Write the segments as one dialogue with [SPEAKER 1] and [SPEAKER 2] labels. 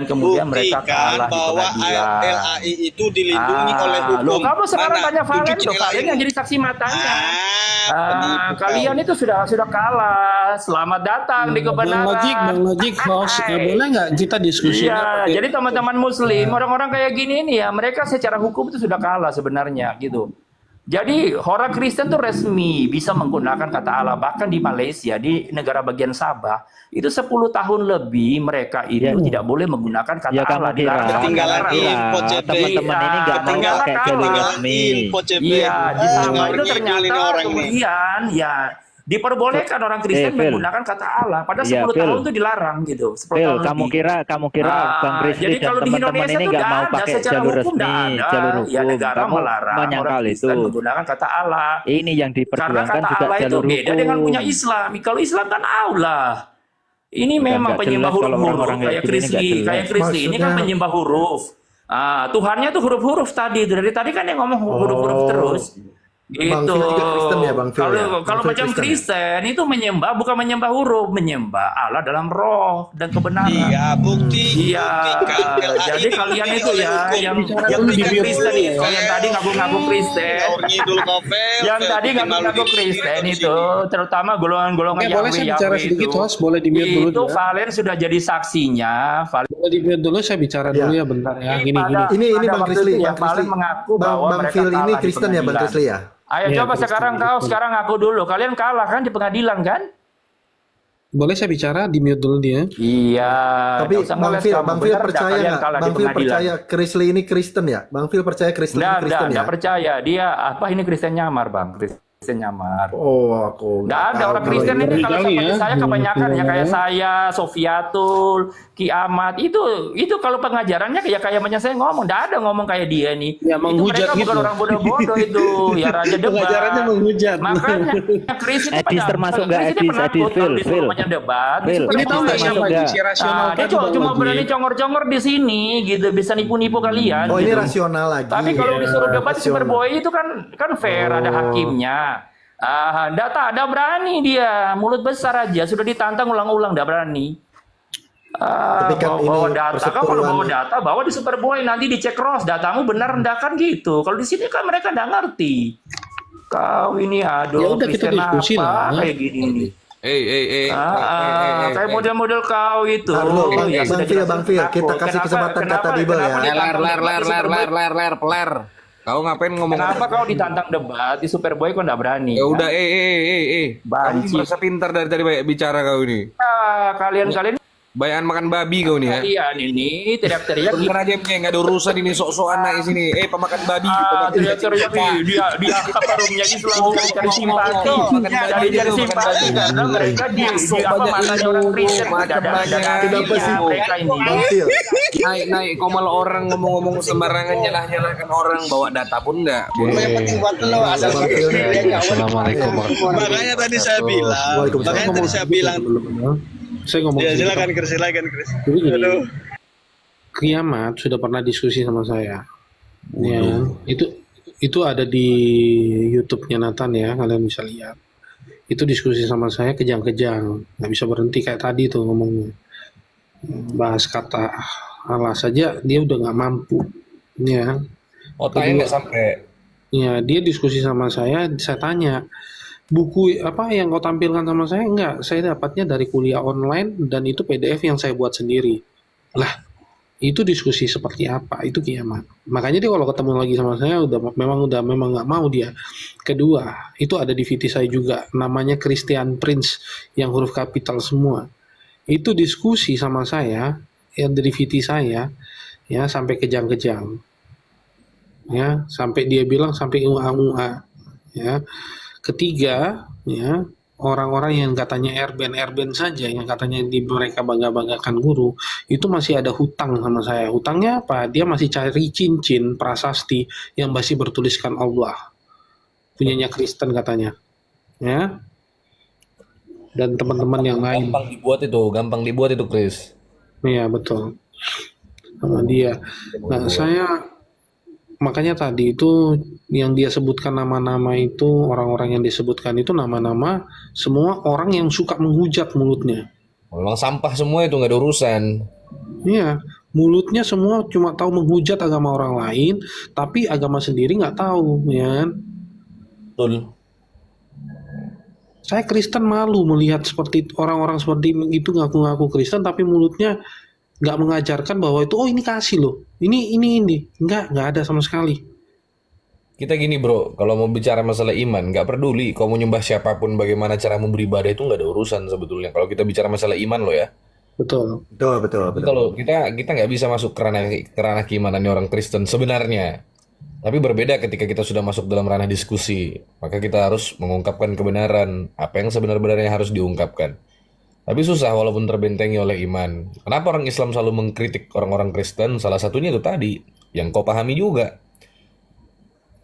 [SPEAKER 1] kemudian mereka
[SPEAKER 2] Buktikan
[SPEAKER 1] kalah di
[SPEAKER 2] bahwa
[SPEAKER 1] pengadilan.
[SPEAKER 2] LAI itu dilindungi oleh hukum.
[SPEAKER 1] Loh, kamu sekarang
[SPEAKER 2] Mana?
[SPEAKER 1] tanya Valen
[SPEAKER 2] Tunjukin
[SPEAKER 1] dong, Valen
[SPEAKER 2] LAI-mu.
[SPEAKER 1] yang jadi saksi matanya.
[SPEAKER 2] Penipu
[SPEAKER 1] Kalian
[SPEAKER 2] kau.
[SPEAKER 1] itu sudah kalah. Selamat datang di
[SPEAKER 3] Bang
[SPEAKER 1] kebenaran.
[SPEAKER 3] Logik host, boleh nggak kita diskusinya
[SPEAKER 1] Iya, jadi teman-teman Muslim, orang-orang kayak gini nih ya, mereka secara hukum itu sudah kalah sebenarnya gitu. Jadi orang Kristen tuh resmi bisa menggunakan kata Allah. Bahkan di Malaysia, di negara bagian Sabah, itu 10 tahun lebih mereka itu
[SPEAKER 4] Ya.
[SPEAKER 1] tidak boleh menggunakan kata
[SPEAKER 4] Ya, kamu
[SPEAKER 1] Allah.
[SPEAKER 4] kira.
[SPEAKER 1] Dilarang.
[SPEAKER 2] Ketinggalan
[SPEAKER 4] Iya,
[SPEAKER 2] info CP.
[SPEAKER 4] teman-teman ini nggak mau
[SPEAKER 1] Ketinggalan
[SPEAKER 4] pakai
[SPEAKER 1] kalah.
[SPEAKER 4] jalur
[SPEAKER 2] Ketinggalan
[SPEAKER 4] resmi.
[SPEAKER 2] info CP.
[SPEAKER 1] Iya, di Sabah
[SPEAKER 2] Ngawur
[SPEAKER 1] itu
[SPEAKER 2] ngidul ini
[SPEAKER 1] ternyata
[SPEAKER 2] orang nih.
[SPEAKER 1] kemudian ya diperbolehkan orang Kristen
[SPEAKER 4] Phil.
[SPEAKER 1] menggunakan kata Allah. Padahal
[SPEAKER 4] Iya,
[SPEAKER 1] 10
[SPEAKER 4] Phil.
[SPEAKER 1] tahun itu dilarang gitu. 10
[SPEAKER 4] Phil,
[SPEAKER 1] tahun
[SPEAKER 4] kamu
[SPEAKER 1] lebih.
[SPEAKER 4] kira Bang Kristi
[SPEAKER 1] Jadi
[SPEAKER 4] dan
[SPEAKER 1] kalau di
[SPEAKER 4] teman-teman
[SPEAKER 1] Indonesia
[SPEAKER 4] ini
[SPEAKER 1] tuh
[SPEAKER 4] nggak
[SPEAKER 1] nggak
[SPEAKER 4] mau
[SPEAKER 1] ada,
[SPEAKER 4] pakai
[SPEAKER 1] secara
[SPEAKER 4] jalur
[SPEAKER 1] hukum
[SPEAKER 4] resmi,
[SPEAKER 1] nggak ada.
[SPEAKER 4] jalur
[SPEAKER 1] Ya
[SPEAKER 4] hukum.
[SPEAKER 1] negara
[SPEAKER 4] Kamu
[SPEAKER 1] melarang
[SPEAKER 4] menyangkal
[SPEAKER 1] orang
[SPEAKER 4] itu.
[SPEAKER 1] Kristen menggunakan kata Allah.
[SPEAKER 4] Ini yang
[SPEAKER 1] Karena
[SPEAKER 4] diperjuangkan
[SPEAKER 1] kata
[SPEAKER 4] juga
[SPEAKER 1] Allah itu
[SPEAKER 4] jalur
[SPEAKER 1] beda
[SPEAKER 4] hukum.
[SPEAKER 1] dengan punya Islam. Kalau Islam kan Allah. Ini memang
[SPEAKER 4] nggak
[SPEAKER 1] penyembah
[SPEAKER 4] jelas kalau
[SPEAKER 1] huruf-huruf
[SPEAKER 4] orang-orang kayak
[SPEAKER 1] kayak
[SPEAKER 4] gini nggak
[SPEAKER 1] Krisli,
[SPEAKER 4] jelas.
[SPEAKER 1] kayak Krisli. Ini kan
[SPEAKER 5] Maksudnya-
[SPEAKER 1] penyembah huruf. Tuhannya tuh huruf-huruf tadi. Dari tadi kan yang ngomong huruf-huruf terus. Gitu.
[SPEAKER 5] Bang Phil juga Kristen ya, Bang Phil
[SPEAKER 1] Kalau
[SPEAKER 5] ya? Bang
[SPEAKER 1] kalau
[SPEAKER 5] Phil
[SPEAKER 1] macam
[SPEAKER 5] Kristen ya?
[SPEAKER 1] Kristen itu menyembah bukan menyembah huruf, menyembah Allah dalam roh dan kebenaran.
[SPEAKER 2] Iya,
[SPEAKER 1] Iya,
[SPEAKER 2] buktikan.
[SPEAKER 1] jadi kalian itu ya yang
[SPEAKER 3] dulu di mute
[SPEAKER 1] Kristen
[SPEAKER 3] dulu
[SPEAKER 1] itu,
[SPEAKER 3] ya.
[SPEAKER 1] yang tadi ngaku-ngaku Kristen,
[SPEAKER 2] Ngawur ngidul kau, Fel.
[SPEAKER 1] yang
[SPEAKER 2] Fel,
[SPEAKER 1] tadi
[SPEAKER 2] bikin malu
[SPEAKER 1] ngaku-ngaku
[SPEAKER 2] diri
[SPEAKER 1] Kristen
[SPEAKER 2] sendiri
[SPEAKER 1] itu, terutama golongan-golongan
[SPEAKER 3] Oke, boleh saya bicara sedikit, host? Boleh di mute dulu
[SPEAKER 1] itu
[SPEAKER 3] ya?
[SPEAKER 1] Valen sudah jadi saksinya. Valen
[SPEAKER 3] Boleh di mute dulu, saya bicara dulu ya bentar ya. Gini.
[SPEAKER 5] Ini
[SPEAKER 1] pada
[SPEAKER 5] Bang
[SPEAKER 1] waktu
[SPEAKER 5] Krisli,
[SPEAKER 1] itu ya,
[SPEAKER 5] Bang Krisli.
[SPEAKER 1] Valen mengaku bahwa
[SPEAKER 5] Bang
[SPEAKER 1] mereka
[SPEAKER 5] Phil ini
[SPEAKER 1] kalah di
[SPEAKER 5] Kristen ya, Bang
[SPEAKER 1] pengadilan.
[SPEAKER 5] Krisli ya?
[SPEAKER 1] Ayo
[SPEAKER 3] Iya,
[SPEAKER 1] coba
[SPEAKER 3] Kristen,
[SPEAKER 1] sekarang kau,
[SPEAKER 3] betul.
[SPEAKER 1] sekarang aku dulu. Kalian kalah kan di pengadilan kan?
[SPEAKER 3] Boleh saya bicara, di mute dulu dia.
[SPEAKER 1] Iya.
[SPEAKER 5] Tapi
[SPEAKER 1] nggak usah
[SPEAKER 5] Bang
[SPEAKER 1] ngeles
[SPEAKER 5] Phil,
[SPEAKER 1] kamu.
[SPEAKER 5] Bang Phil
[SPEAKER 1] Benar nggak
[SPEAKER 5] percaya
[SPEAKER 1] kalian
[SPEAKER 5] nggak?
[SPEAKER 1] kalah di
[SPEAKER 5] Bang Phil
[SPEAKER 1] pengadilan?
[SPEAKER 5] percaya Krisli ini Kristen ya? Bang Phil percaya Krisli ini Kristen ya?
[SPEAKER 1] Nggak percaya. Dia apa ini Kristen nyamar, Bang? Kristen nyamar.
[SPEAKER 5] Oh, aku
[SPEAKER 1] Nggak ada
[SPEAKER 5] tahu
[SPEAKER 1] orang
[SPEAKER 5] kalau
[SPEAKER 1] Kristen ini kalau
[SPEAKER 3] Kali
[SPEAKER 1] seperti
[SPEAKER 3] ya.
[SPEAKER 1] saya kebanyakan ya kayak
[SPEAKER 3] Ya.
[SPEAKER 1] saya, Sofiatul, Kiamat itu kalau pengajarannya kayak macam saya ngomong, nggak ada ngomong kayak dia nih.
[SPEAKER 3] Ya,
[SPEAKER 1] Itu
[SPEAKER 3] menghujat
[SPEAKER 1] mereka bukan
[SPEAKER 3] gitu.
[SPEAKER 1] orang bodoh-bodoh itu, ya raja debat.
[SPEAKER 3] Pengajarannya menghujat.
[SPEAKER 1] Makanya Kristen itu
[SPEAKER 4] Edis termasuk nggak,
[SPEAKER 1] Kristen
[SPEAKER 4] Edis,
[SPEAKER 1] penakut
[SPEAKER 4] Edis,
[SPEAKER 1] kalau
[SPEAKER 4] Phil,
[SPEAKER 1] disuruh
[SPEAKER 4] Phil.
[SPEAKER 1] macam debat.
[SPEAKER 4] Phil,
[SPEAKER 1] disuruh
[SPEAKER 3] Ini
[SPEAKER 4] Edis
[SPEAKER 3] tahu nggak
[SPEAKER 4] termasuk
[SPEAKER 3] siapa
[SPEAKER 4] nggak?
[SPEAKER 3] isi rasional
[SPEAKER 1] dia
[SPEAKER 3] tadi, Bang
[SPEAKER 1] cuma
[SPEAKER 3] Logik?
[SPEAKER 1] berani congor-congor di sini gitu, bisa nipu-nipu kalian.
[SPEAKER 5] Oh, ini
[SPEAKER 1] gitu.
[SPEAKER 5] rasional lagi.
[SPEAKER 1] Tapi kalau
[SPEAKER 5] Ya,
[SPEAKER 1] disuruh debat di
[SPEAKER 5] rasional.
[SPEAKER 1] Superboy itu kan fair, ada hakimnya. Data ada berani dia, mulut besar aja sudah ditantang ulang-ulang, tidak berani.
[SPEAKER 5] Tapi kan
[SPEAKER 1] Bawa
[SPEAKER 5] ini
[SPEAKER 1] data, kau kalau bawa data bawa di Superboy nanti dicek cross datamu benar enggak kan gitu. Kalau di sini kan mereka nggak ngerti. Kau ini aduh,
[SPEAKER 3] Ya udah, kita
[SPEAKER 1] Kristen
[SPEAKER 3] diskusi
[SPEAKER 1] apa
[SPEAKER 3] lah.
[SPEAKER 1] kayak gini nih. Kayak
[SPEAKER 2] Eh.
[SPEAKER 1] model-model kau itu.
[SPEAKER 5] Ntar dulu, Bang,
[SPEAKER 1] Ya,
[SPEAKER 5] Bang
[SPEAKER 1] sudah
[SPEAKER 5] Phil,
[SPEAKER 1] jelas
[SPEAKER 5] Bang Phil, kita
[SPEAKER 1] takut.
[SPEAKER 5] kasih kesempatan kata Bible ya.
[SPEAKER 6] Ler. Kau ngapain ngomong?
[SPEAKER 1] Kenapa kau ditantang debat di Superboy kok nggak berani?
[SPEAKER 6] Ya udah,
[SPEAKER 1] kan?
[SPEAKER 6] Kamu
[SPEAKER 1] Banci.
[SPEAKER 6] merasa pintar dari tadi banyak bicara kau ini.
[SPEAKER 1] Kalian
[SPEAKER 6] Bayangan makan babi kau nih ya.
[SPEAKER 1] kalian ini teriak-teriak
[SPEAKER 6] Bener aja nggak ada urusan ini sok-sokan naik sini. Pemakan babi.
[SPEAKER 1] teriak-teriak dia apa roomnya Islam cari simpati cari simpati karena mereka di apa matanya orang Kristen
[SPEAKER 5] Kenapa sih,
[SPEAKER 1] mereka ini
[SPEAKER 5] Bang Phil?
[SPEAKER 6] Naik kau malah orang ngomong-ngomong sembarangan nyalahkan orang bawa data pun enggak.
[SPEAKER 2] Yang penting buat lo asal
[SPEAKER 5] Bang Phil.
[SPEAKER 7] Assalamualaikum warahmatullahi
[SPEAKER 2] Makanya tadi saya bilang, makanya tadi saya bilang.
[SPEAKER 3] Saya ngomong
[SPEAKER 2] Ya
[SPEAKER 3] sedikit.
[SPEAKER 2] silakan Chris, silakan Chris.
[SPEAKER 3] Jadi gini,
[SPEAKER 2] Aduh.
[SPEAKER 3] Kiamat sudah pernah diskusi sama saya. Ya, itu ada di YouTube-nya Nathan ya, kalian bisa lihat. Itu diskusi sama saya kejang-kejang, nggak bisa berhenti kayak tadi tuh ngomongnya. Bahas kata Allah saja dia udah nggak mampu. Ya,
[SPEAKER 6] Otaknya nggak sampai.
[SPEAKER 3] ya dia diskusi sama saya tanya, buku apa yang kau tampilkan sama saya? Enggak, saya dapatnya dari kuliah online dan itu PDF yang saya buat sendiri. Lah, itu diskusi seperti apa? Itu kiamat. Makanya dia kalau ketemu lagi sama saya memang nggak mau dia. Kedua, itu ada di VT saya juga, namanya Christian Prince yang huruf kapital semua. Itu diskusi sama saya yang dari VT saya ya sampai kejang-kejang. Ya, sampai dia bilang sampai ua-ua ya. Ketiga, ya, orang-orang yang katanya erben saja, yang katanya mereka bangga-banggakan guru, itu masih ada hutang sama saya. Hutangnya apa? Dia masih cari cincin prasasti yang masih bertuliskan Allah. Punyanya Kristen katanya. Ya. Dan teman-teman yang lain.
[SPEAKER 6] Gampang dibuat itu, Chris.
[SPEAKER 3] Iya, betul. Sama dia. Nah, saya makanya tadi itu yang dia sebutkan nama-nama itu, orang-orang yang disebutkan itu nama-nama semua orang yang suka menghujat mulutnya.
[SPEAKER 6] Memang sampah semua itu nggak ada urusan.
[SPEAKER 3] Iya, Mulutnya semua cuma tahu menghujat agama orang lain, tapi agama sendiri nggak tahu, ya kan?
[SPEAKER 8] Betul.
[SPEAKER 3] Saya Kristen malu melihat seperti orang-orang seperti itu ngaku-ngaku Kristen, tapi mulutnya nggak mengajarkan bahwa itu, oh ini kasih loh, ini, nggak ada sama sekali.
[SPEAKER 8] Kita gini bro, kalau mau bicara masalah iman, nggak peduli kau mau nyembah siapapun, bagaimana cara beribadah itu nggak ada urusan sebetulnya. Kalau kita bicara masalah iman loh ya.
[SPEAKER 3] Betul.
[SPEAKER 8] Tapi kalau kita nggak bisa masuk ke ranah keimanan orang Kristen sebenarnya. Tapi berbeda ketika kita sudah masuk dalam ranah diskusi, maka kita harus mengungkapkan kebenaran, apa yang sebenar-benarnya harus diungkapkan. Tapi susah walaupun terbentengi oleh iman. Kenapa orang Islam selalu mengkritik orang-orang Kristen? Salah satunya itu tadi, yang kau pahami juga.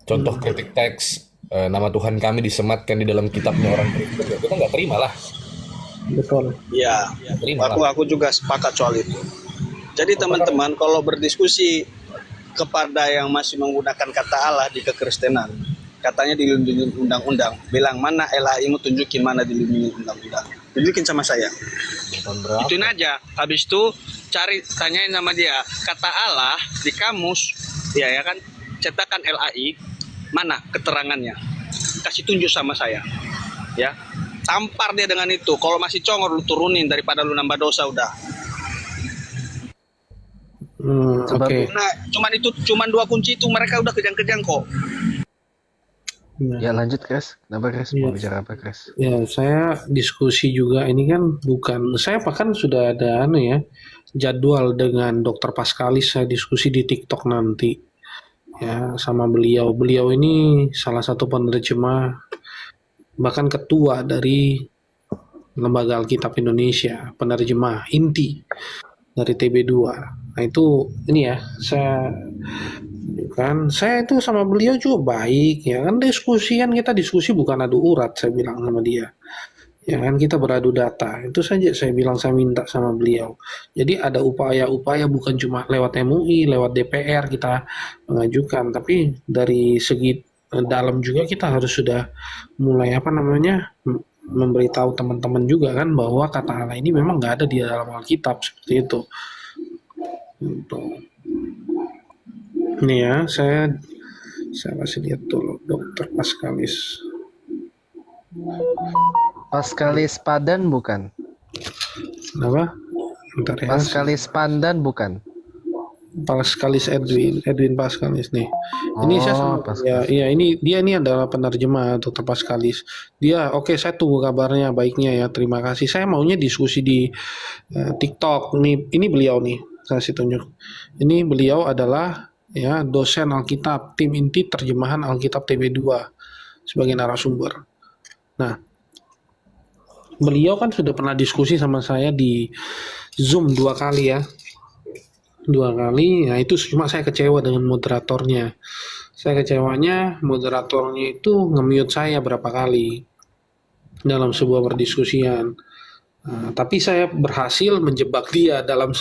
[SPEAKER 8] Contoh kritik teks, nama Tuhan kami disematkan di dalam kitabnya orang Kristen, ya kita nggak terima lah.
[SPEAKER 3] Betul.
[SPEAKER 2] Ya,
[SPEAKER 8] Terima lah.
[SPEAKER 2] aku juga sepakat soal itu. Jadi teman-teman kalau berdiskusi kepada yang masih menggunakan kata Allah di kekristenan, katanya dilindungi undang-undang, bilang mana LHI-mu, tunjukin mana dilindungi undang-undang. Tunjukin sama saya. Ituin aja. Habis itu tanyain sama dia, kata Allah di kamus, ya kan, cetakan LHI, mana keterangannya? Kasih tunjuk sama saya. Ya. Tampar dia dengan itu. Kalau masih congor lu turunin daripada lu nambah dosa udah.
[SPEAKER 3] Oke.
[SPEAKER 2] Nah, cuman dua kunci itu mereka udah kejang-kejang kok.
[SPEAKER 7] Ya lanjut Kres, kenapa Kres? Mau bicara apa Kres?
[SPEAKER 3] Ya, saya diskusi juga ini kan bukan, saya bahkan sudah ada jadwal dengan Dokter Paskalis, saya diskusi di TikTok nanti. Ya, sama beliau. Beliau ini salah satu penerjemah, bahkan ketua dari Lembaga Alkitab Indonesia, penerjemah inti dari TB2. Nah itu ini ya, saya itu sama beliau juga baik ya kan, kita diskusi bukan adu urat, saya bilang sama dia. Ya kan, kita beradu data. Itu saja saya bilang, saya minta sama beliau. Jadi ada upaya-upaya bukan cuma lewat MUI, lewat DPR kita mengajukan, tapi dari segi dalam juga kita harus sudah mulai memberitahu teman-teman juga kan bahwa kata Allah ini memang nggak ada di dalam Alkitab seperti itu. Ini ya, saya kasih lihat dulu Dokter Paskalis.
[SPEAKER 7] Paskalis Padan bukan?
[SPEAKER 3] Kenapa? Bentar ya.
[SPEAKER 7] Paskalis Pandan bukan?
[SPEAKER 3] Paskalis Edwin Paskalis nih. Ini saya sama ini dia adalah penerjemah Dokter Paskalis. Dia oke, saya tunggu kabarnya baiknya ya. Terima kasih. Saya maunya diskusi di TikTok. Ini beliau nih, saya kasih tunjuk. Ini beliau adalah ya dosen Alkitab, tim inti terjemahan Alkitab TB2 sebagai narasumber. Nah, beliau kan sudah pernah diskusi sama saya di Zoom 2 kali ya. 2 kali, nah itu cuma saya kecewa dengan moderatornya. Saya kecewanya moderatornya itu nge-mute saya berapa kali dalam sebuah perdiskusian. Tapi saya berhasil menjebak dia dalam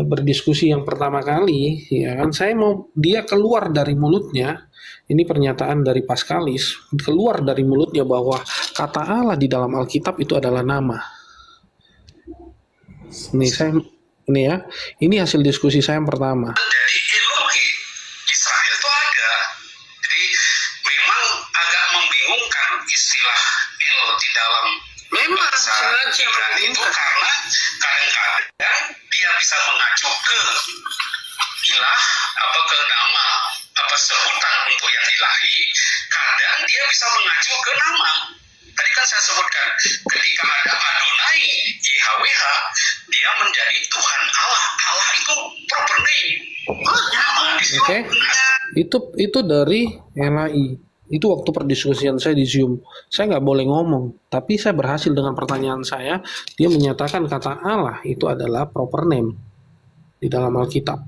[SPEAKER 3] berdiskusi yang pertama kali, ya kan. Saya mau dia keluar dari mulutnya, ini pernyataan dari Paskalis, keluar dari mulutnya bahwa kata Allah di dalam Alkitab itu adalah nama. Ini hasil diskusi saya yang pertama.
[SPEAKER 9] Jadi ideologi Israel itu ada. Jadi memang agak membingungkan istilah di dalam bahasa Ibrani itu, karena kadang-kadang dia bisa mengacu ke ilah, ke nama, sebutan untuk yang ilahi. Kadang dia bisa mengacu ke nama. Tadi kan saya sebutkan, ketika ada Adonai, YHWH, dia menjadi Tuhan Allah. Allah itu proper name. Nama di situ.
[SPEAKER 3] Oke. Itu dari LAI. Itu waktu perdiskusian saya di Zoom. Saya nggak boleh ngomong, tapi saya berhasil dengan pertanyaan saya. Dia menyatakan kata Allah itu adalah proper name di dalam Alkitab.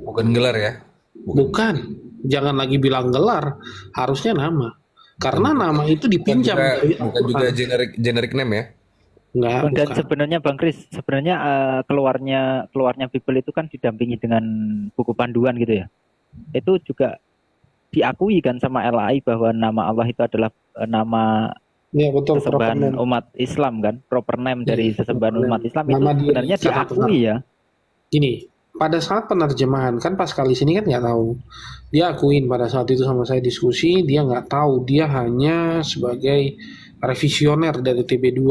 [SPEAKER 8] Bukan gelar ya?
[SPEAKER 3] Bukan. Jangan lagi bilang gelar, harusnya nama. Karena nama itu dipinjam dari
[SPEAKER 8] bukan juga generic name ya?
[SPEAKER 3] Enggak,
[SPEAKER 4] Dan
[SPEAKER 3] bukan.
[SPEAKER 4] sebenarnya Bang Kris, sebenarnya keluarnya Bible itu kan didampingi dengan buku panduan gitu ya. Itu juga diakui kan sama LAI bahwa nama Allah itu adalah nama
[SPEAKER 3] Ya betul, proper
[SPEAKER 4] sesembahan
[SPEAKER 3] name.
[SPEAKER 4] umat Islam kan, proper name dari
[SPEAKER 3] Iya,
[SPEAKER 4] sesembahan
[SPEAKER 3] proper
[SPEAKER 4] umat
[SPEAKER 3] name.
[SPEAKER 4] Islam itu
[SPEAKER 3] Nama dia
[SPEAKER 4] sebenarnya
[SPEAKER 3] sangat benar.
[SPEAKER 4] diakui ya.
[SPEAKER 3] Gini, pada saat penerjemahan kan pas kali sini kan nggak tahu. Dia akuin pada saat itu sama saya diskusi, dia nggak tahu, dia hanya sebagai revisioner dari TB2.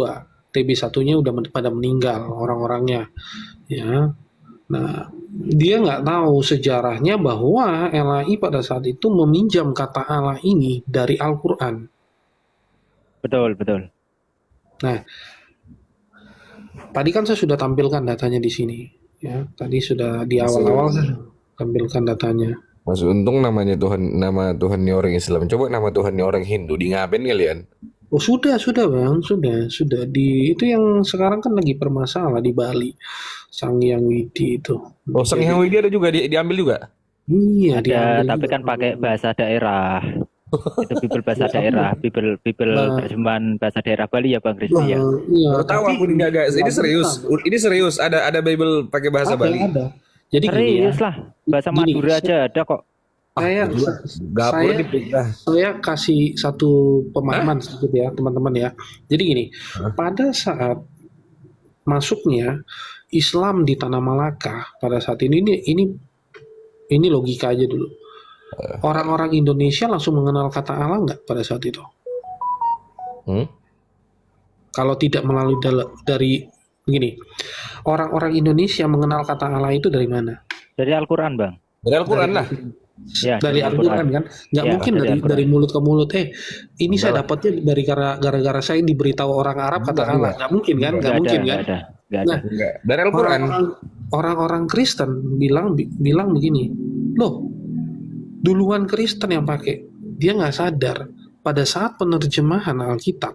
[SPEAKER 3] TB1-nya udah pada meninggal orang-orangnya. Ya. Nah, dia nggak tahu sejarahnya bahwa LAI pada saat itu meminjam kata Allah ini dari Al-Quran.
[SPEAKER 4] Betul, betul.
[SPEAKER 3] Nah, tadi kan saya sudah tampilkan datanya di sini. Ya, tadi sudah di awal-awal saya tampilkan datanya.
[SPEAKER 8] Mas untung namanya Tuhan, nama Tuhannya orang Islam. Coba nama Tuhannya orang Hindu, di ngapain kalian?
[SPEAKER 3] Oh sudah Bang, sudah di itu yang sekarang kan lagi bermasalah di Bali, Sang Hyang Widi itu.
[SPEAKER 8] Oh, Sang Hyang Widi ada juga, diambil juga?
[SPEAKER 3] Iya,
[SPEAKER 4] Ada,
[SPEAKER 3] diambil
[SPEAKER 4] tapi
[SPEAKER 3] juga.
[SPEAKER 4] kan pakai bahasa daerah. Itu Bible bahasa daerah, Bible
[SPEAKER 3] Nah.
[SPEAKER 4] terjemahan bahasa daerah Bali ya Bang Kristi ya.
[SPEAKER 3] Iya,
[SPEAKER 8] Baru tahu aku ini guys. Ini serius. Ini serius. Ada Bible pakai bahasa Bali.
[SPEAKER 3] ada. Jadi gini ya,
[SPEAKER 4] Serius lah, bahasa
[SPEAKER 3] Gini,
[SPEAKER 4] Madura aja ada kok.
[SPEAKER 8] Gapur
[SPEAKER 3] saya-
[SPEAKER 8] dipegang.
[SPEAKER 3] saya kasih satu pemahaman sedikit ya teman-teman ya. Jadi gini, pada saat masuknya Islam di tanah Malaka pada saat ini logika aja dulu. Orang-orang Indonesia langsung mengenal kata Allah nggak pada saat itu? Kalau tidak melalui dari begini, orang-orang Indonesia mengenal kata Allah itu dari mana?
[SPEAKER 4] Dari Al-Quran Bang.
[SPEAKER 8] Dari Al-Quran lah.
[SPEAKER 4] Ya,
[SPEAKER 3] Dari Al-Quran kan? Nggak
[SPEAKER 4] Ya,
[SPEAKER 3] mungkin
[SPEAKER 4] dari
[SPEAKER 3] dari
[SPEAKER 4] Al-Quran.
[SPEAKER 3] dari mulut ke mulut. Ini saya dapatnya dari gara-gara saya diberitahu orang Arab kata Allah. Nggak mungkin kan? Nggak mungkin kan?
[SPEAKER 4] Nggak ada.
[SPEAKER 3] Nah,
[SPEAKER 8] Enggak. Dari Al-Quran.
[SPEAKER 3] Orang-orang Kristen bilang begini, loh, duluan Kristen yang pakai, dia nggak sadar pada saat penerjemahan Alkitab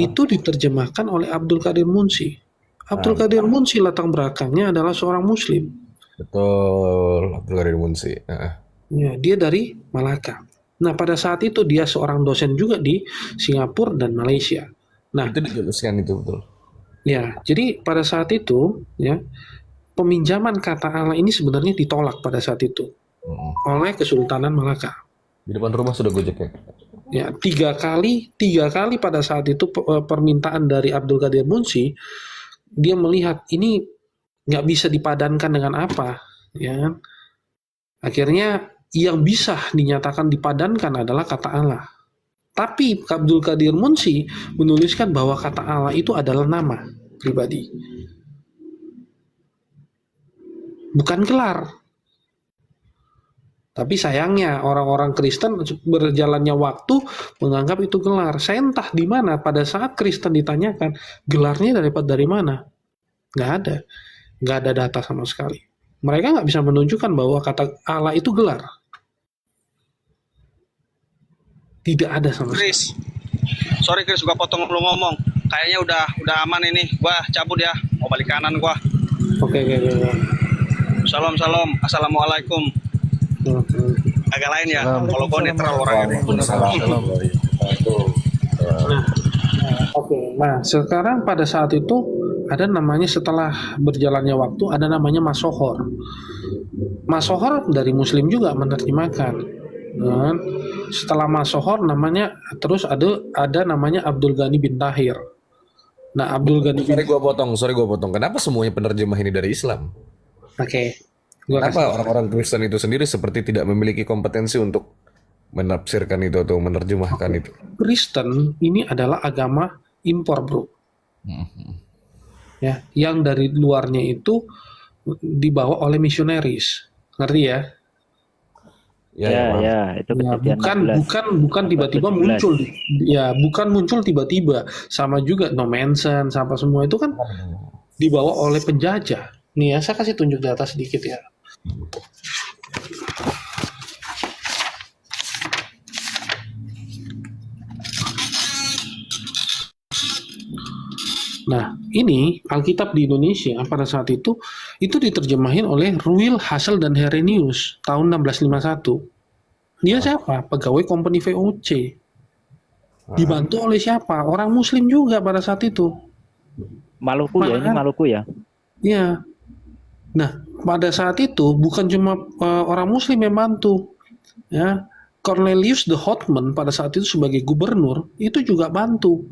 [SPEAKER 3] itu diterjemahkan oleh Abdul Qadir Munsi. Abdul Qadir Munsi latar belakangnya adalah seorang Muslim.
[SPEAKER 8] Betul. Abdul Qadir Munsi.
[SPEAKER 3] Ya, dia dari Malaka. Nah, pada saat itu dia seorang dosen juga di Singapura dan Malaysia. Nah,
[SPEAKER 8] Itu dijelaskan itu betul.
[SPEAKER 3] ya, jadi pada saat itu ya peminjaman kata Allah ini sebenarnya ditolak pada saat itu oleh Kesultanan Malaka.
[SPEAKER 8] Di depan rumah sudah Gojek ya.
[SPEAKER 3] Ya, tiga kali pada saat itu permintaan dari Abdul Qadir Munsi, dia melihat ini nggak bisa dipadankan dengan apa, ya kan? Akhirnya yang bisa dinyatakan dipadankan adalah kata Allah. Tapi Abdul Qadir Munsi menuliskan bahwa kata Allah itu adalah nama pribadi, bukan gelar. Tapi sayangnya orang-orang Kristen berjalannya waktu menganggap itu gelar. Saya entah di mana pada saat Kristen ditanyakan gelarnya dari mana, nggak ada data sama sekali. Mereka nggak bisa menunjukkan bahwa kata Allah itu gelar. Tidak ada sama sekali.
[SPEAKER 2] Chris, sorry Chris, gua potong lu ngomong. Kayaknya udah aman ini. Gua cabut ya, mau balik kanan gua.
[SPEAKER 3] Oke.
[SPEAKER 2] Salam, assalamualaikum. Agak lain ya, kalau gua netral orangnya.
[SPEAKER 3] Oke. Nah, sekarang pada saat itu ada namanya setelah berjalannya waktu ada namanya Masohor. Masohor dari Muslim juga menerjemahkan. Dan setelah Masohor namanya terus ada namanya Abdul Ghani bin Tahir. Nah, Abdul Ghani bin
[SPEAKER 8] Sorry gua potong. Kenapa semuanya penerjemah ini dari Islam?
[SPEAKER 3] Oke. Gua kasih.
[SPEAKER 8] Kenapa orang-orang Kristen itu sendiri seperti tidak memiliki kompetensi untuk menafsirkan itu atau menerjemahkan itu?
[SPEAKER 3] Kristen ini adalah agama impor, bro. Ya, yang dari luarnya itu dibawa oleh misionaris. Ngerti ya?
[SPEAKER 4] Ya, itu
[SPEAKER 3] Ya,
[SPEAKER 4] kejadian 16.
[SPEAKER 3] bukan tiba-tiba
[SPEAKER 4] 17.
[SPEAKER 3] muncul. Ya, bukan muncul tiba-tiba. Sama juga No Manson, sama semua itu kan dibawa oleh penjajah. Nih ya, saya kasih tunjuk data sedikit ya. Nah, ini Alkitab di Indonesia pada saat itu diterjemahin oleh Ruil, Hassel, dan Herenius tahun 1651. Dia siapa? Pegawai company VOC. Dibantu oleh siapa? Orang Muslim juga pada saat itu.
[SPEAKER 4] Maluku ya, ini
[SPEAKER 3] Malahan-
[SPEAKER 4] Maluku ya.
[SPEAKER 3] Ya. Nah, pada saat itu bukan cuma orang Muslim yang bantu, ya. Cornelius the Houtman pada saat itu sebagai gubernur itu juga bantu.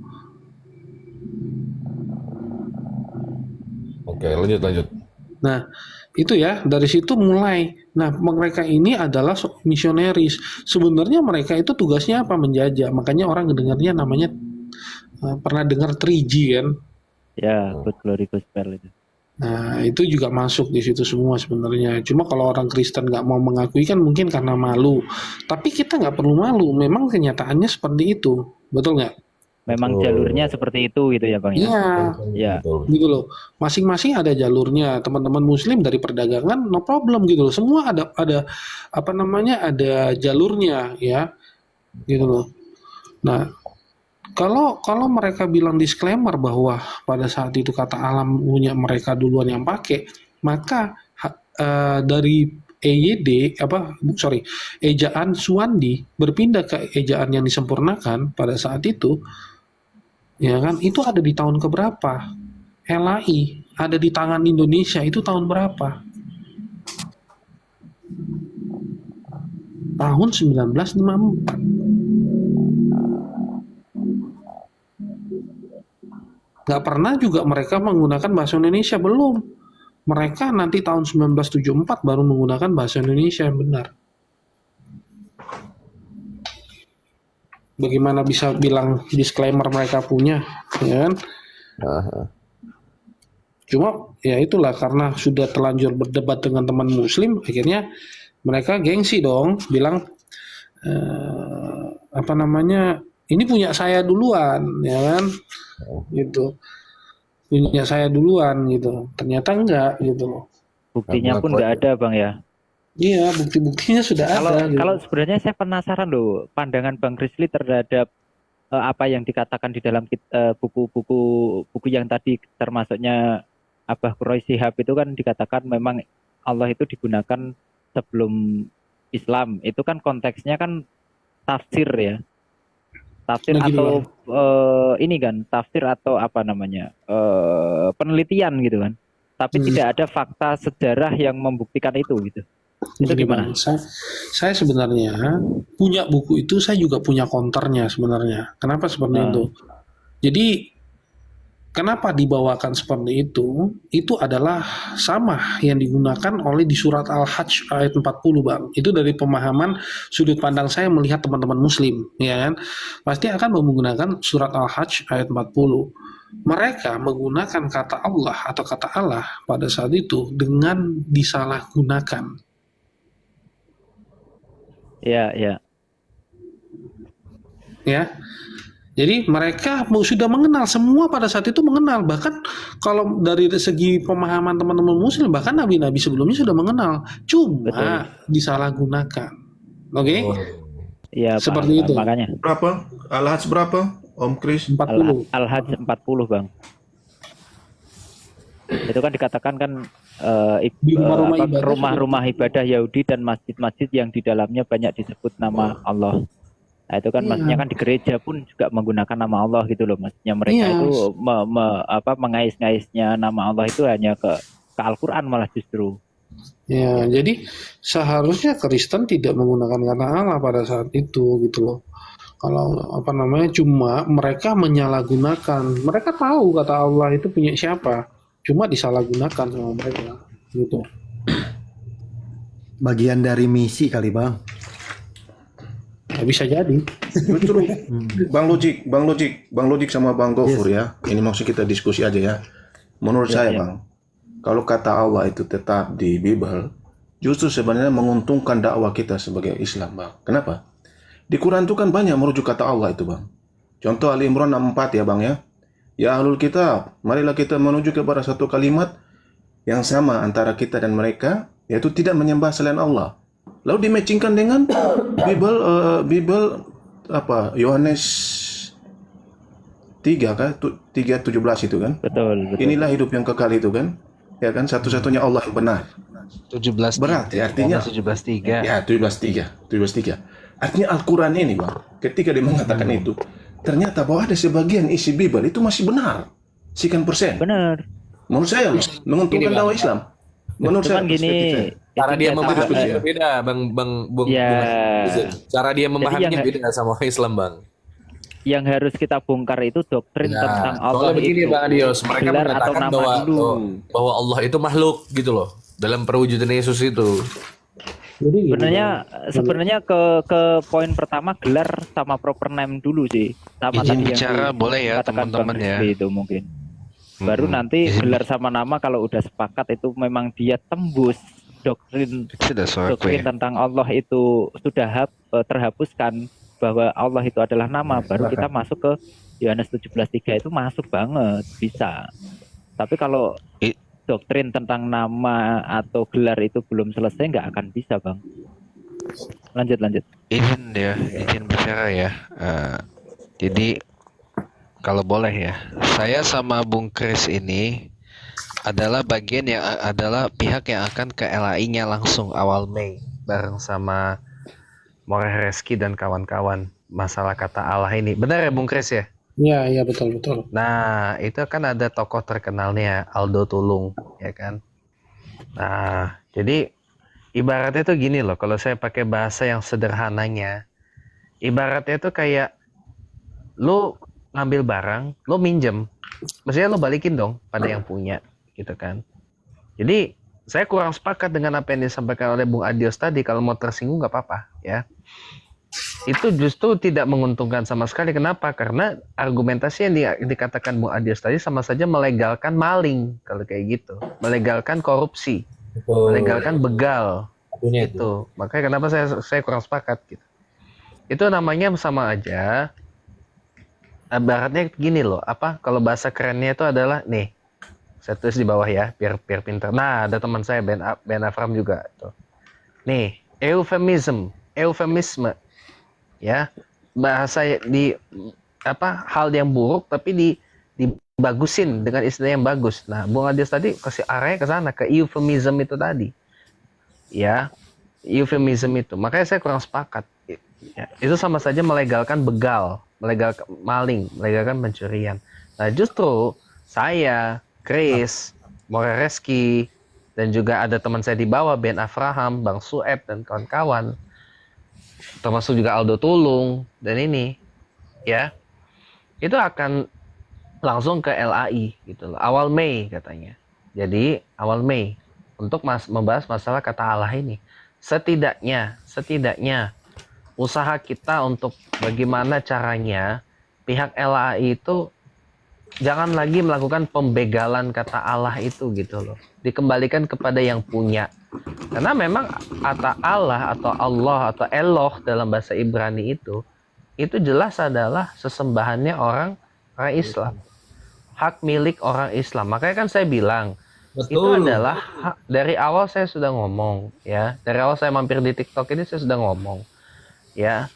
[SPEAKER 8] Oke, lanjut.
[SPEAKER 3] Nah, itu ya, dari situ mulai. Nah, mereka ini adalah misionaris. Sebenarnya mereka itu tugasnya apa? Menjajah. Makanya orang dengarnya namanya, pernah dengar 3G kan?
[SPEAKER 4] Ya, Good Glory Gospel itu.
[SPEAKER 3] Nah, itu juga masuk di situ semua sebenarnya. Cuma kalau orang Kristen nggak mau mengakui kan mungkin karena malu. Tapi kita nggak perlu malu. Memang kenyataannya seperti itu. Betul nggak?
[SPEAKER 4] Memang jalurnya seperti itu gitu ya Bang ya.
[SPEAKER 3] Iya.
[SPEAKER 4] Ya.
[SPEAKER 8] Betul.
[SPEAKER 3] Gitu loh. Masing-masing ada jalurnya. Teman-teman Muslim dari perdagangan no problem gitu loh. Semua ada apa namanya? Ada jalurnya ya. Gitu loh. Nah, kalau mereka bilang disclaimer bahwa pada saat itu kata alam punya mereka duluan yang pakai, maka dari ejaan Suwandi berpindah ke ejaan yang disempurnakan pada saat itu, ya kan? Itu ada di tahun keberapa? LAI ada di tangan Indonesia itu tahun berapa? Tahun 1954. Nggak pernah juga mereka menggunakan bahasa Indonesia, belum. Mereka nanti tahun 1974 baru menggunakan bahasa Indonesia yang benar. Bagaimana bisa bilang disclaimer mereka punya, ya kan? Cuma ya itulah, karena sudah terlanjur berdebat dengan teman Muslim, akhirnya mereka gengsi dong, bilang ini punya saya duluan, ya kan? Gitu, punya saya duluan gitu. Ternyata enggak gitu loh.
[SPEAKER 4] Buktinya pun nggak ada Bang ya.
[SPEAKER 3] Iya, bukti-buktinya sudah ada. Gitu.
[SPEAKER 4] Kalau sebenarnya saya penasaran loh pandangan Bang Rizli terhadap apa yang dikatakan di dalam buku yang tadi, termasuknya Abah Quraish Shihab itu kan dikatakan memang Allah itu digunakan sebelum Islam. Itu kan konteksnya kan tafsir ya. Tafsir atau ini kan tafsir atau apa namanya penelitian gitu kan, tapi tidak ada fakta sejarah yang membuktikan itu gitu. Itu gimana?
[SPEAKER 3] Saya sebenarnya punya buku itu, saya juga punya counternya sebenarnya. Kenapa seperti itu? Jadi kenapa dibawakan seperti itu? Itu adalah sama yang digunakan oleh di surat Al-Hajj ayat 40, Bang. Itu dari pemahaman sudut pandang saya melihat teman-teman Muslim, ya kan? Pasti akan menggunakan surat Al-Hajj ayat 40. Mereka menggunakan kata Allah atau kata Allah pada saat itu dengan disalahgunakan.
[SPEAKER 4] Ya.
[SPEAKER 3] Jadi mereka sudah mengenal, semua pada saat itu mengenal. Bahkan kalau dari segi pemahaman teman-teman Muslim, bahkan nabi-nabi sebelumnya sudah mengenal. Cuma disalahgunakan. Oke?
[SPEAKER 4] Iya,
[SPEAKER 3] seperti itu.
[SPEAKER 4] Makanya.
[SPEAKER 10] Berapa? Al-Hajj berapa? Om Kris?
[SPEAKER 3] 40.
[SPEAKER 4] Al-Hajj 40, Bang. Itu kan dikatakan kan rumah-rumah ibadah Yahudi dan masjid-masjid yang di dalamnya banyak disebut nama Allah. Nah, itu kan maksudnya kan di gereja pun juga menggunakan nama Allah gitu loh. Maksudnya mereka itu mengais-ngaisnya nama Allah itu hanya ke Al-Quran malah justru.
[SPEAKER 3] Ya, jadi seharusnya Kristen tidak menggunakan kata Allah pada saat itu gitu loh. Kalau cuma mereka menyalahgunakan. Mereka tahu kata Allah itu punya siapa, cuma disalahgunakan sama mereka gitu.
[SPEAKER 5] Bagian dari misi kali, Bang.
[SPEAKER 3] Ya, bisa jadi.
[SPEAKER 10] Justru Bang Logik sama Bang Gofur ya. Ini maksud kita diskusi aja ya. Menurut saya Bang, kalau kata Allah itu tetap di Bible, justru sebenarnya menguntungkan dakwah kita sebagai Islam, Bang. Kenapa? Di Quran itu kan banyak merujuk kata Allah itu, Bang. Contoh Ali Imran 64 ya, Bang ya. Ya ahlul kitab, marilah kita menuju kepada satu kalimat yang sama antara kita dan mereka, yaitu tidak menyembah selain Allah. Lalu dimatchingkan dengan Bible Yohanes 3:17 itu kan?
[SPEAKER 4] Betul.
[SPEAKER 10] Inilah hidup yang kekal itu kan? Ya kan, satu-satunya Allah yang benar.
[SPEAKER 7] 17
[SPEAKER 10] berarti artinya
[SPEAKER 7] 17:3.
[SPEAKER 10] Ya, 17:3. Artinya Al-Qur'an ini, Bang, ketika dia mengatakan itu, ternyata bahwa ada sebagian isi Bible itu masih benar. Sekian persen.
[SPEAKER 4] Benar.
[SPEAKER 10] Menurut saya menguntungkan dakwah Islam. Menurut
[SPEAKER 4] Cuman
[SPEAKER 10] saya
[SPEAKER 4] gini,
[SPEAKER 8] Cara dia
[SPEAKER 4] Intinya
[SPEAKER 8] memahami
[SPEAKER 4] sama,
[SPEAKER 8] berbeda, Bung
[SPEAKER 4] ya.
[SPEAKER 8] Cara dia memahaminya
[SPEAKER 4] yang-
[SPEAKER 8] beda sama Islam, Bang.
[SPEAKER 4] Yang harus kita bongkar itu doktrin
[SPEAKER 8] Ya,
[SPEAKER 4] tentang Allah
[SPEAKER 8] soalnya begini
[SPEAKER 4] itu.
[SPEAKER 8] Bang Adios, mereka
[SPEAKER 4] Gelar atau
[SPEAKER 8] mengatakan
[SPEAKER 4] nama
[SPEAKER 8] bahwa
[SPEAKER 4] dulu.
[SPEAKER 8] bahwa Allah itu makhluk gitu loh. Dalam perwujudan Yesus itu.
[SPEAKER 3] Jadi gini,
[SPEAKER 4] Sebenarnya ke poin pertama gelar sama proper name dulu sih. Sama
[SPEAKER 7] Izin
[SPEAKER 4] tadi yang
[SPEAKER 7] bicara boleh ya
[SPEAKER 4] dikatakan
[SPEAKER 7] teman-teman
[SPEAKER 4] Bang
[SPEAKER 7] ya.
[SPEAKER 4] Rizky itu mungkin. Baru nanti
[SPEAKER 7] Izin-
[SPEAKER 4] gelar sama nama kalau udah sepakat itu memang dia tembus doktrin
[SPEAKER 7] Sudah suaraku
[SPEAKER 4] doktrin
[SPEAKER 7] ya.
[SPEAKER 4] tentang Allah itu sudah terhapuskan bahwa Allah itu adalah nama, baru kita masuk ke Yohanes 17:3 itu masuk banget bisa. Tapi kalau
[SPEAKER 7] I-
[SPEAKER 4] doktrin tentang nama atau gelar itu belum selesai nggak akan bisa, Bang. Lanjut.
[SPEAKER 7] Izin bicara ya. Jadi kalau boleh ya, saya sama Bung Kris ini adalah bagian yang adalah pihak yang akan ke LAI-nya langsung awal Mei bareng sama More Reski dan kawan-kawan masalah kata Allah ini. Benar ya Bung Kris ya?
[SPEAKER 3] Iya betul.
[SPEAKER 7] Nah, itu kan ada tokoh terkenalnya Aldo Tulung, ya kan? Nah, jadi ibaratnya tuh gini loh, kalau saya pakai bahasa yang sederhananya, ibaratnya tuh kayak lu ngambil barang, lu minjem, maksudnya lu balikin dong pada yang punya, gitu kan? Jadi, saya kurang sepakat dengan apa yang disampaikan oleh Bung Adios tadi, kalau mau tersinggung nggak apa-apa, ya. Itu justru tidak menguntungkan sama sekali. Kenapa? Karena argumentasi yang dikatakan Bung Adios tadi sama saja melegalkan maling kalau kayak gitu, melegalkan korupsi, melegalkan begal. Itu makanya kenapa saya kurang sepakat gitu. Itu namanya sama aja. Ibaratnya gini loh, apa kalau bahasa kerennya itu adalah nih, saya tulis di bawah ya biar pintar. Nah, ada teman saya Ben Afram juga tuh. Nih, eufemisme ya, bahasa di apa hal yang buruk tapi dibagusin dengan istilah yang bagus. Nah, Bung Adios tadi kasih arahnya ke sana, ke eufemism itu tadi. Ya, eufemism itu. Makanya saya kurang sepakat. Ya, itu sama saja melegalkan begal, melegalkan maling, melegalkan pencurian. Nah, justru saya, Chris, Morereski, dan juga ada teman saya di bawah, Ben Afraham, Bang Sueb, dan kawan-kawan, termasuk juga Aldo Tulung, dan ini, ya, itu akan langsung ke LAI, gitu loh. Awal Mei katanya. Jadi, awal Mei, untuk membahas masalah kata Allah ini. Setidaknya, usaha kita untuk bagaimana caranya pihak LAI itu jangan lagi melakukan pembegalan kata Allah itu gitu loh. Dikembalikan kepada yang punya. Karena memang kata Allah atau Allah atau Eloh dalam bahasa Ibrani itu jelas adalah sesembahannya orang Islam. Hak milik orang Islam. Makanya kan saya bilang itu adalah dari awal saya sudah ngomong ya. Dari awal saya mampir di TikTok ini saya sudah ngomong. Ya,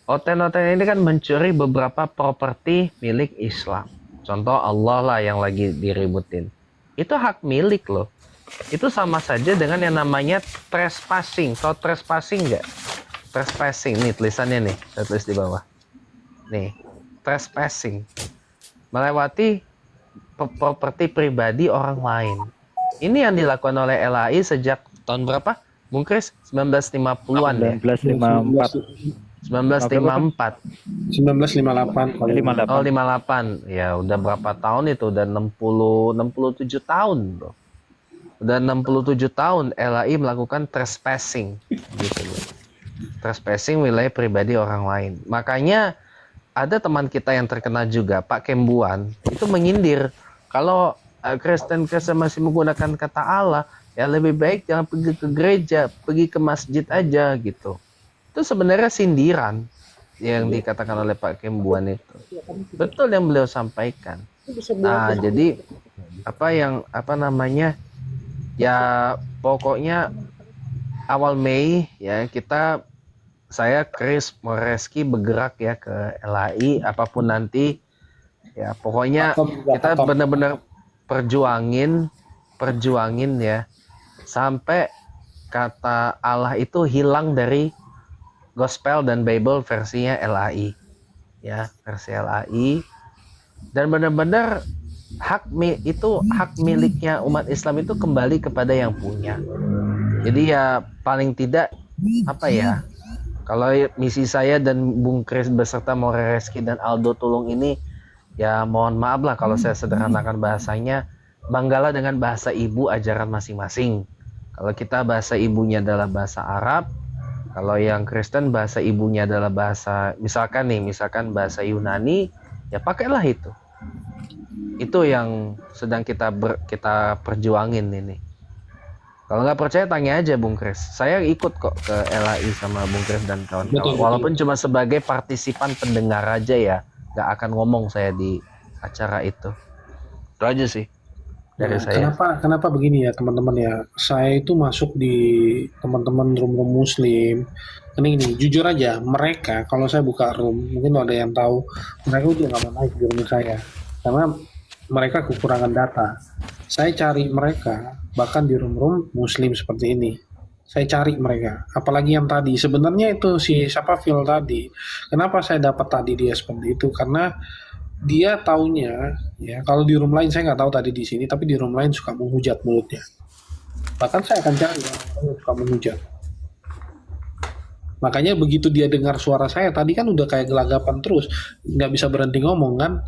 [SPEAKER 7] Oten-oten ini kan mencuri beberapa properti milik Islam. Contoh Allah lah yang lagi diributin. Itu hak milik loh. Itu sama saja dengan yang namanya trespassing. Tahu trespassing nggak? Trespassing, nih tulisannya nih. Saya tulis di bawah. Nih, trespassing. Melewati properti pribadi orang lain. Ini yang dilakukan oleh LAI sejak tahun berapa? Bung Kris, 1950-an ya?
[SPEAKER 4] 1954.
[SPEAKER 3] 1958.
[SPEAKER 4] 58.
[SPEAKER 7] Oh 58. Ya udah berapa tahun itu? Udah 67 tahun bro. Udah 67 tahun LAI melakukan trespassing gitu loh. Trespassing wilayah pribadi orang lain. Makanya ada teman kita yang terkenal juga, Pak Kembuan, itu menyindir kalau Kristen masih menggunakan kata Allah, ya lebih baik jangan pergi ke gereja, pergi ke masjid aja gitu. Itu sebenarnya sindiran yang dikatakan oleh Pak Kembuan itu. Betul yang beliau sampaikan. Nah, jadi apa namanya? Ya pokoknya awal Mei ya saya Chris Moreski bergerak ya ke LAI apapun nanti. Ya pokoknya kita benar-benar perjuangin ya sampai kata Allah itu hilang dari Gospel dan Bible versinya LAI ya, versi LAI, dan benar-benar hak miliknya umat Islam itu kembali kepada yang punya Jadi ya paling tidak apa ya? Kalau misi saya dan Bung Kris beserta More Reski dan Aldo Tulung ini, ya mohon maaf lah kalau saya sederhanakan bahasanya, banggalah dengan bahasa ibu ajaran masing-masing. Kalau kita bahasa ibunya adalah bahasa Arab, kalau yang Kristen bahasa ibunya adalah bahasa, misalkan bahasa Yunani, ya pakailah itu. Itu yang sedang kita perjuangin ini. Kalau nggak percaya tanya aja Bung Kris. Saya ikut kok ke LAI sama Bung Kris dan kawan-kawan.
[SPEAKER 3] Betul.
[SPEAKER 7] Walaupun cuma sebagai partisipan pendengar aja ya, nggak akan ngomong saya di acara itu. Itu aja sih dari saya.
[SPEAKER 3] Kenapa begini ya teman-teman ya? Saya itu masuk di teman-teman room Muslim. Ini jujur aja, mereka kalau saya buka room, mungkin ada yang tahu, mereka udah nggak mau naik di room saya karena mereka kekurangan data. Saya cari mereka bahkan di room Muslim seperti ini. Saya cari mereka, apalagi yang tadi. Sebenarnya itu si siapa Phil tadi. Kenapa saya dapat tadi dia seperti itu? Karena dia taunya ya kalau di room lain saya nggak tahu tadi di sini, tapi di room lain suka menghujat mulutnya. Bahkan saya akan cari orang yang suka menghujat. Makanya begitu dia dengar suara saya tadi kan udah kayak gelagapan terus, nggak bisa berhenti ngomong kan?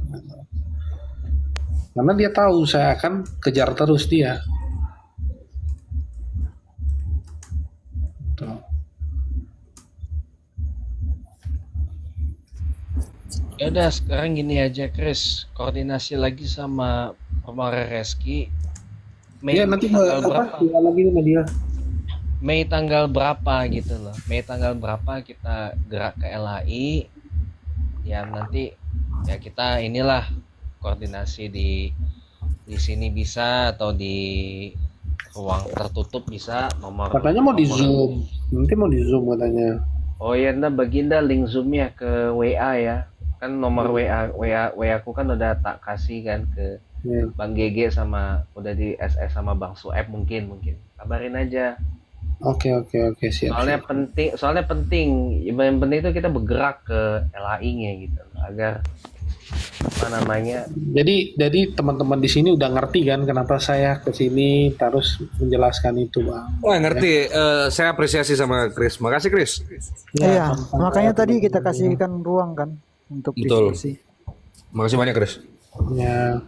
[SPEAKER 3] Karena dia tahu saya akan kejar terus dia. Tuh.
[SPEAKER 7] Ya udah sekarang gini aja Chris, koordinasi lagi sama More Reski. Mei
[SPEAKER 3] Ya nanti
[SPEAKER 7] tanggal berapa?
[SPEAKER 3] lagi sama dia.
[SPEAKER 7] Mei tanggal berapa gitu loh. Mei tanggal berapa kita gerak ke LAI. Ya nanti ya kita inilah koordinasi di sini bisa atau di ruang tertutup bisa
[SPEAKER 3] Katanya mau di Zoom. Nanti mau di Zoom katanya.
[SPEAKER 7] Oh ya, baginda link Zoom-nya ke WA ya. Kan nomor WA aku kan udah tak kasih kan ke
[SPEAKER 3] Ya.
[SPEAKER 7] Bang GG sama udah di SS sama Bang Sueb mungkin. Kabarin aja.
[SPEAKER 3] Oke siap.
[SPEAKER 7] Soalnya penting. Yang penting itu kita bergerak ke LAI-nya gitu agar apa namanya.
[SPEAKER 3] Jadi teman-teman di sini udah ngerti kan kenapa saya ke sini terus menjelaskan itu, Bang.
[SPEAKER 8] Wah ngerti, saya apresiasi sama Chris. Makasih Chris.
[SPEAKER 11] Iya,
[SPEAKER 3] sama-sama.
[SPEAKER 11] makanya tadi kita kasihkan ruang kan untuk
[SPEAKER 8] Betul.
[SPEAKER 11] diskusi.
[SPEAKER 8] Makasih banyak Chris.
[SPEAKER 3] Ya.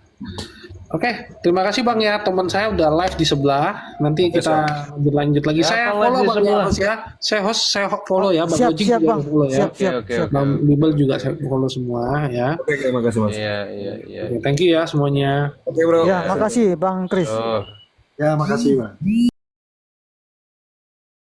[SPEAKER 3] Oke, terima kasih Bang ya. Teman saya udah live di sebelah. Nanti kita lanjut lagi.
[SPEAKER 7] Ya,
[SPEAKER 3] Saya
[SPEAKER 7] kalau
[SPEAKER 3] follow
[SPEAKER 7] live di
[SPEAKER 3] Bang ya,
[SPEAKER 7] sebelah.
[SPEAKER 3] host ya. Saya follow ya, Bang
[SPEAKER 11] Siap,
[SPEAKER 3] Lojik
[SPEAKER 11] siap,
[SPEAKER 3] juga
[SPEAKER 11] Bang.
[SPEAKER 3] follow ya.
[SPEAKER 7] Oke.
[SPEAKER 3] Bang Bibel juga saya follow semua ya.
[SPEAKER 8] Oke, terima kasih Mas.
[SPEAKER 7] Iya.
[SPEAKER 3] Oke, thank you ya semuanya.
[SPEAKER 8] Oke bro.
[SPEAKER 11] Ya, makasih Bang Kris.
[SPEAKER 7] Oh.
[SPEAKER 10] Ya, makasih, Bang.